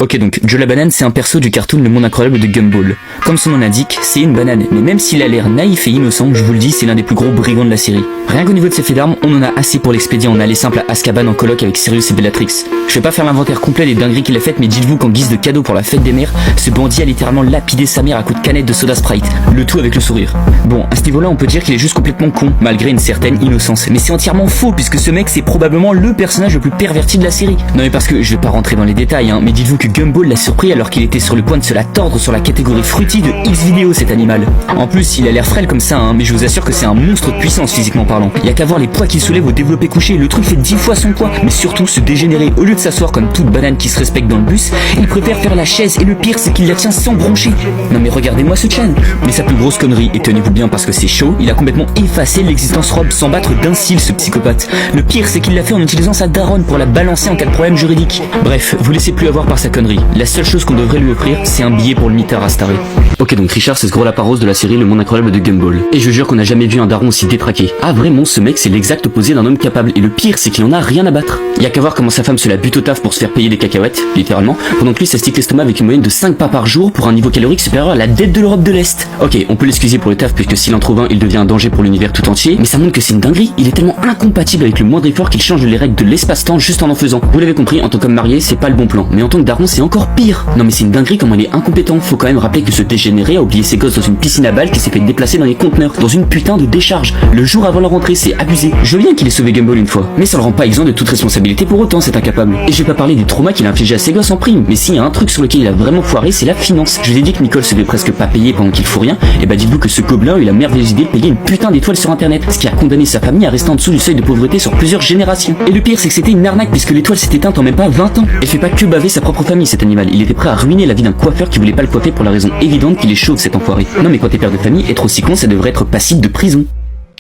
Ok, donc Joe la banane, c'est un perso du cartoon Le Monde Incroyable de Gumball. Comme son nom l'indique, c'est une banane, mais même s'il a l'air naïf et innocent, je vous le dis, c'est l'un des plus gros brigands de la série. Rien qu'au niveau de ses faits d'armes, on en a assez pour l'expédier en aller simple à Azkaban en coloc avec Sirius et Bellatrix. Je vais pas faire l'inventaire complet des dingueries qu'il a faites, mais dites-vous qu'en guise de cadeau pour la fête des mères, ce bandit a littéralement lapidé sa mère à coups de canette de soda Sprite, le tout avec le sourire. Bon, à ce niveau-là, on peut dire qu'il est juste complètement con, malgré une certaine innocence. Mais c'est entièrement faux, puisque ce mec, c'est probablement le personnage le plus perverti de la série. Non mais parce que, je vais pas rentrer dans les détails, hein, mais dites-vous que Gumball l'a surpris alors qu'il était sur le point de se la tordre sur la catégorie fruity de X-Video, cet animal. En plus, il a l'air frêle comme ça, hein, mais je vous assure que c'est un monstre de puissance physiquement parlant. Y a qu'à voir les poids qu'il soulève au développé couché, le truc fait 10 fois son poids. Mais surtout, ce dégénéré, au lieu de s'asseoir comme toute banane qui se respecte dans le bus, il préfère faire la chaise, et le pire c'est qu'il la tient sans broncher. Non mais regardez-moi ce Chan. Mais sa plus grosse connerie, et tenez-vous bien parce que c'est chaud, il a complètement effacé l'existence Rob sans battre d'un cil, ce psychopathe. Le pire c'est qu'il l'a fait en utilisant sa daronne pour la balancer en cas de problème juridique. Bref, vous laissez plus avoir par sa connerie. La seule chose qu'on devrait lui offrir, c'est un billet pour le mitard à Staré. Ok, donc Richard, c'est ce gros lapin rose de la série Le Monde Incroyable de Gumball. Et je jure qu'on n'a jamais vu un daron aussi détraqué. Ah vraiment, ce mec c'est l'exact opposé d'un homme capable. Et le pire c'est qu'il en a rien à battre. Y a qu'à voir comment sa femme se la bute au taf pour se faire payer des cacahuètes, littéralement, pendant que lui s'astique l'estomac avec une moyenne de 5 pas par jour pour un niveau calorique supérieur à la dette de l'Europe de l'Est. Ok, on peut l'excuser pour le taf puisque s'il en trouve un, il devient un danger pour l'univers tout entier, mais ça montre que c'est une dinguerie. Il est tellement incompatible avec le moindre effort qu'il change les règles de l'espace-temps juste en faisant. Vous l'avez compris, en tant qu'homme marié, c'est pas le bon plan, mais en tant que daron, c'est encore pire. Non mais c'est une dinguerie comment il est incompétent. Faut quand même rappeler que ce dégénéré a oublié ses gosses dans une piscine à balles qui s'est fait déplacer dans les conteneurs, dans une putain de décharge, le jour avant leur rentrée, c'est abusé. Je veux bien qu'il ait sauvé Gumball une fois, mais ça le rend pas exempt de toute responsabilité pour autant, c'est incapable. Et je vais pas parler des traumas qu'il a infligé à ses gosses en prime, mais s'il y a un truc sur lequel il a vraiment foiré, c'est la finance. Je vous ai dit que Nicole se fait presque pas payer pendant qu'il fout rien, et bah dites-vous que ce gobelin a eu la merveilleuse idée de payer une putain d'étoile sur internet, ce qui a condamné sa famille à rester en dessous du seuil de pauvreté sur plusieurs générations. Et le pire c'est que c'était une arnaque puisque l'étoile s'est éteinte en même pas 20 ans. Elle fait pas que baver sa propre famille cet animal, il était prêt à ruiner la vie d'un coiffeur qui voulait pas le coiffer pour la raison évidente qu'il est chauve cet enfoiré. Non mais quand t'es père de famille, être aussi con ça devrait être passible de prison.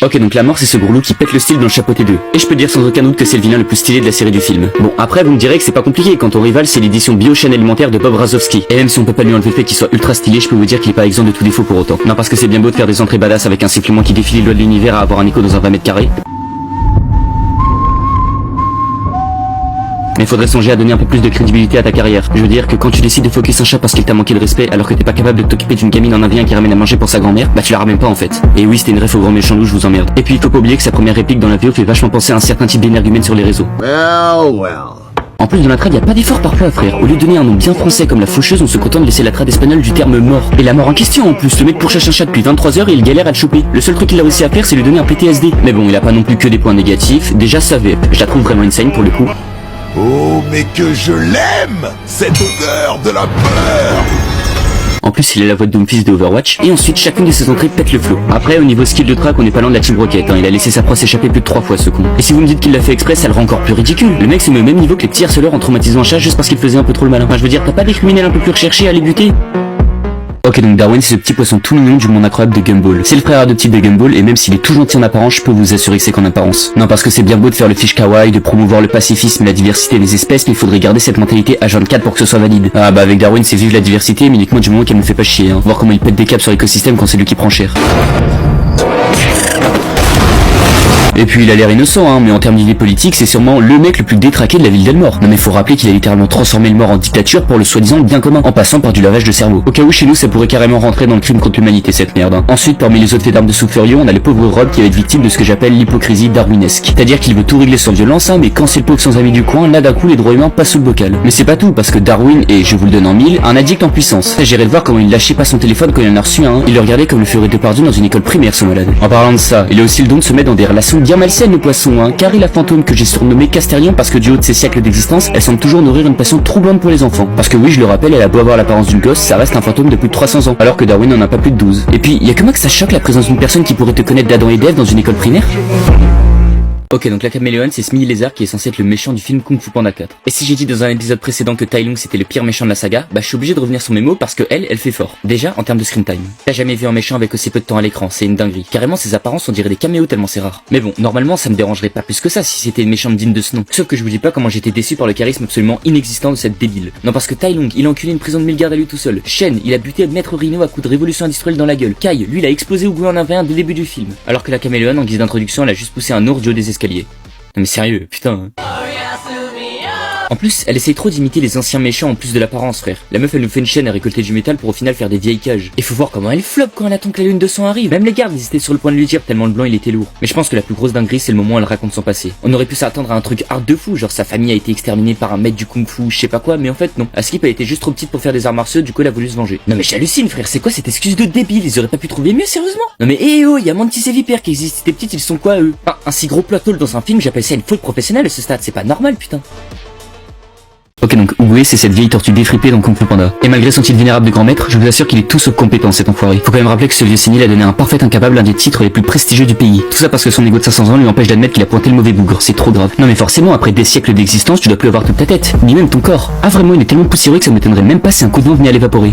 Ok, donc la mort c'est ce gros loup qui pète le style dans le chapeauté 2. Et je peux dire sans aucun doute que c'est le vilain le plus stylé de la série du film. Bon, après vous me direz que c'est pas compliqué quand ton rival c'est l'édition bio chaîne alimentaire de Bob Razowski. Et même si on peut pas lui enlever le fait qu'il soit ultra stylé, je peux vous dire qu'il est pas exempt de tout défaut pour autant. Non parce que c'est bien beau de faire des entrées badass avec un sifflement qui défie les lois de l'univers à avoir un écho dans un 20 mètres carrés. Mais faudrait songer à donner un peu plus de crédibilité à ta carrière. Je veux dire que quand tu décides de focus un chat parce qu'il t'a manqué de respect alors que t'es pas capable de t'occuper d'une gamine en indien qui ramène à manger pour sa grand-mère, bah tu la ramènes pas en fait. Et oui, c'était une ref au grand méchant loup, je vous emmerde. Et puis il faut pas oublier que sa première réplique dans la VO fait vachement penser à un certain type d'énergumène sur les réseaux. En plus de la trad, y a pas d'effort parfois à faire. Au lieu de donner un nom bien français comme la faucheuse, on se contente de laisser la trad espagnole du terme mort. Et la mort en question en plus, le mec pourchasse un chat depuis 23 heures et il galère à le choper. Le seul truc qu'il a réussi à faire c'est lui donner un PTSD. Mais bon, il a pas non plus que des points négatifs. Déjà sa VF, je la trouve vraiment insane pour le coup. Oh, mais que je l'aime, cette odeur de la peur. En plus, il a la voix de Doomfist de Overwatch, et ensuite chacune de ses entrées pète le flow. Après, au niveau skill de track, on est pas loin de la Team Rocket, hein. Il a laissé sa proie s'échapper plus de 3 fois ce con. Et si vous me dites qu'il l'a fait exprès, ça le rend encore plus ridicule. Le mec se met au même niveau que les petits harceleurs en traumatisant un chat juste parce qu'il faisait un peu trop le malin. Enfin, je veux dire, t'as pas des criminels un peu plus recherchés à les buter? Ok, donc Darwin c'est ce petit poisson tout mignon du monde incroyable de Gumball. C'est le frère adoptif de Gumball et même s'il est tout gentil en apparence, je peux vous assurer que c'est qu'en apparence. Non parce que c'est bien beau de faire le fiche kawaii, de promouvoir le pacifisme et la diversité des espèces, mais il faudrait garder cette mentalité H24 pour que ce soit valide. Ah bah avec Darwin c'est vivre la diversité mais uniquement du moment qu'elle me fait pas chier, hein. Voir comment il pète des câbles sur l'écosystème quand c'est lui qui prend cher. Et puis il a l'air innocent, hein, mais en termes d'idées politiques, c'est sûrement le mec le plus détraqué de la ville d'Elmore. Non mais faut rappeler qu'il a littéralement transformé le mort en dictature pour le soi-disant bien commun, en passant par du lavage de cerveau. Au cas où chez nous ça pourrait carrément rentrer dans le crime contre l'humanité cette merde, hein. Ensuite, parmi les autres faits d'armes de Sous Furieux, on a le pauvre Rob qui va être victime de ce que j'appelle l'hypocrisie darwinesque. C'est-à-dire qu'il veut tout régler sans violence, hein, mais quand c'est le pauvre sans amis du coin, là d'un coup les droits humains passent sous le bocal. Mais c'est pas tout, parce que Darwin est, je vous le donne en mille, un addict en puissance. J'irai le voir comment il lâchait pas son téléphone quand il en a reçu un, il le regardait comme le ferait Depardieu dans une école primaire ce malade. En parlant de ça, il a aussi le don de se mettre dans des relations bien malsaines le poisson. Carrie la fantôme que j'ai surnommée Castérion parce que du haut de ses siècles d'existence, elle semble toujours nourrir une passion troublante pour les enfants. Parce que oui, je le rappelle, elle a beau avoir l'apparence d'une gosse, ça reste un fantôme de plus de 300 ans, alors que Darwin en a pas plus de 12. Et puis, y a que moi que ça choque la présence d'une personne qui pourrait te connaître d'Adam et d'Ève dans une école primaire. Ok, donc la caméléone, c'est ce mini-lézard qui est censé être le méchant du film Kung Fu Panda 4. Et si j'ai dit dans un épisode précédent que Tai Lung c'était le pire méchant de la saga, bah je suis obligé de revenir sur mes mots parce que elle fait fort. Déjà, en termes de screen time. T'as jamais vu un méchant avec aussi peu de temps à l'écran, c'est une dinguerie. Carrément, ses apparences on dirait des caméos tellement c'est rare. Mais bon, normalement ça me dérangerait pas plus que ça si c'était une méchante digne de ce nom. Sauf que je vous dis pas comment j'étais déçu par le charisme absolument inexistant de cette débile. Non parce que Tai Lung, il a enculé une prison de 1000 gardes à lui tout seul. Shen, il a buté Maître Rhino à coups de révolution industrielle dans la gueule. Kai, lui il a explosé au gouvernement 21 dès le début du film. Alors que la caméléone en guise d'introduction elle a juste poussé un ours du haut des escaliers. Non mais sérieux, putain. En plus, elle essaye trop d'imiter les anciens méchants en plus de l'apparence, frère. La meuf, elle nous fait une chaîne à récolter du métal pour au final faire des vieilles cages. Et faut voir comment elle floppe quand elle attend que la lune 200 arrive. Même les gardes, ils étaient sur le point de lui dire tellement le blanc il était lourd. Mais je pense que la plus grosse dinguerie, c'est le moment où elle raconte son passé. On aurait pu s'attendre à un truc hard de fou, genre sa famille a été exterminée par un maître du kung-fu, je sais pas quoi, mais en fait non. Askip a été juste trop petite pour faire des arts martiaux, du coup elle a voulu se venger. Non mais j'hallucine, frère, c'est quoi cette excuse de débile? Ils auraient pas pu trouver mieux, sérieusement? Non mais y a Mantis et Viper qui existent, c'était petites, ils sont quoi eux? Enfin, un si gros plot hole dans un film, j'appelle ça une faute professionnelle à ce stade, c'est pas normal, putain. Ok donc Oogway c'est cette vieille tortue défripée dans Kung Fu Panda. Et malgré son titre vénérable de grand maître, je vous assure qu'il est tout sauf compétent cet enfoiré. Faut quand même rappeler que ce vieux sénile a donné à un parfait incapable l'un des titres les plus prestigieux du pays. Tout ça parce que son ego de 500 ans lui empêche d'admettre qu'il a pointé le mauvais bougre, c'est trop grave. Non mais forcément après des siècles d'existence tu dois plus avoir toute ta tête, ni même ton corps. Ah vraiment il est tellement poussiéreux que ça m'étonnerait même pas si un coup de vent venait à l'évaporer.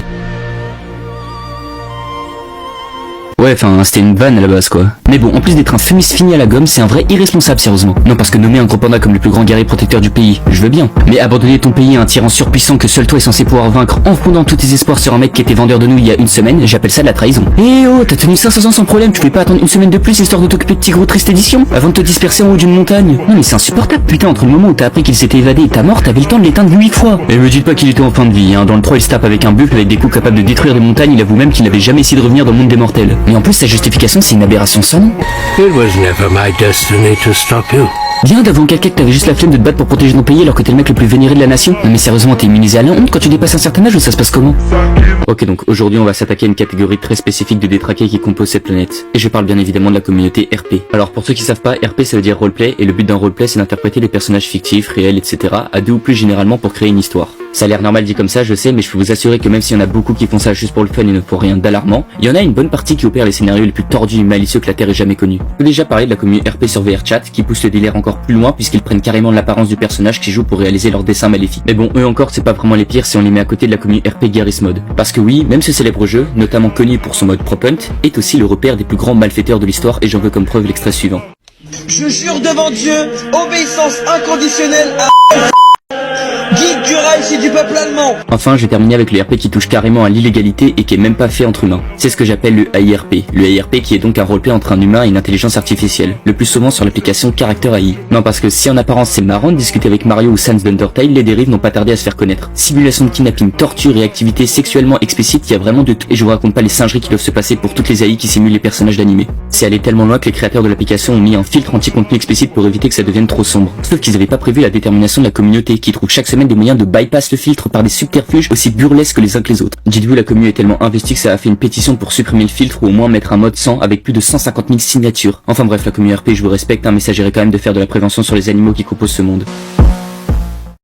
Ouais, enfin, c'était une vanne à la base, quoi. Mais bon, en plus d'être un fumiste fini à la gomme, c'est un vrai irresponsable, sérieusement. Non, parce que nommer un gros panda comme le plus grand guerrier protecteur du pays, je veux bien. Mais abandonner ton pays à un tyran surpuissant que seul toi est censé pouvoir vaincre en fondant tous tes espoirs sur un mec qui était vendeur de nouilles il y a une semaine, j'appelle ça de la trahison. Eh oh, t'as tenu 500 ans sans problème, tu pouvais pas attendre une semaine de plus histoire de t'occuper de Tigre triste édition avant de te disperser en haut d'une montagne. Non mais c'est insupportable, putain, entre le moment où t'as appris qu'il s'était évadé et ta mort, t'avais le temps de l'éteindre 8 fois. Et me dites pas qu'il était en fin de vie, hein. Dans le 3 il se tape avec un buffle avec des coups capables de détruire des montagnes, il avoue même qu'il n'avait jamais essayé de revenir dans le monde des mortels. Et en plus sa justification c'est une aberration sans nom. It was never my destiny to stop you. Bien d'avant quelqu'un que t'avais juste la flemme de te battre pour protéger ton pays alors que t'es le mec le plus vénéré de la nation. Non mais sérieusement t'es immunisé à la honte quand tu dépasses un certain âge ou ça se passe comment? Ok donc aujourd'hui on va s'attaquer à une catégorie très spécifique de détraqués qui compose cette planète. Et je parle bien évidemment de la communauté RP. Alors pour ceux qui savent pas, RP ça veut dire roleplay et le but d'un roleplay c'est d'interpréter des personnages fictifs, réels, etc. à deux ou plus généralement pour créer une histoire. Ça a l'air normal dit comme ça je sais mais je peux vous assurer que même s'il y en a beaucoup qui font ça juste pour le fun et ne font rien d'alarmant, il y en a une bonne partie qui opère les scénarios les plus tordus et malicieux que la Terre ait jamais connus. Je peux déjà parler de la communauté RP sur VRChat qui pousse le délire encore plus loin puisqu'ils prennent carrément de l'apparence du personnage qui joue pour réaliser leurs dessins maléfiques. Mais bon, eux encore c'est pas vraiment les pires si on les met à côté de la communauté RP Garry's Mod. Parce que oui, même ce célèbre jeu, notamment connu pour son mode Prop Hunt, est aussi le repère des plus grands malfaiteurs de l'histoire et j'en veux comme preuve l'extrait suivant. Je jure devant Dieu, obéissance inconditionnelle à guide du Reich et du peuple allemand. Enfin, je vais terminer avec le RP qui touche carrément à l'illégalité et qui est même pas fait entre humains. C'est ce que j'appelle le AIRP. Le AIRP qui est donc un roleplay entre un humain et une intelligence artificielle. Le plus souvent sur l'application Character AI. Non parce que si en apparence c'est marrant de discuter avec Mario ou Sans d'Undertale, les dérives n'ont pas tardé à se faire connaître. Simulation de kidnapping, torture et activités sexuellement explicites, il y a vraiment de tout. Et je vous raconte pas les singeries qui doivent se passer pour toutes les AI qui simulent les personnages d'animé. C'est allé tellement loin que les créateurs de l'application ont mis un filtre anti-contenu explicite pour éviter que ça devienne trop sombre. Sauf qu'ils avaient pas prévu la détermination de la communauté qui trouve chaque semaine des moyens de bypass le filtre par des subterfuges aussi burlesques que les uns que les autres. Dites-vous, la communauté est tellement investie que ça a fait une pétition pour supprimer le filtre ou au moins mettre un mode 100 avec plus de 150 000 signatures. Enfin bref, la communauté RP, je vous respecte, hein, mais il s'agirait quand même de faire de la prévention sur les animaux qui composent ce monde.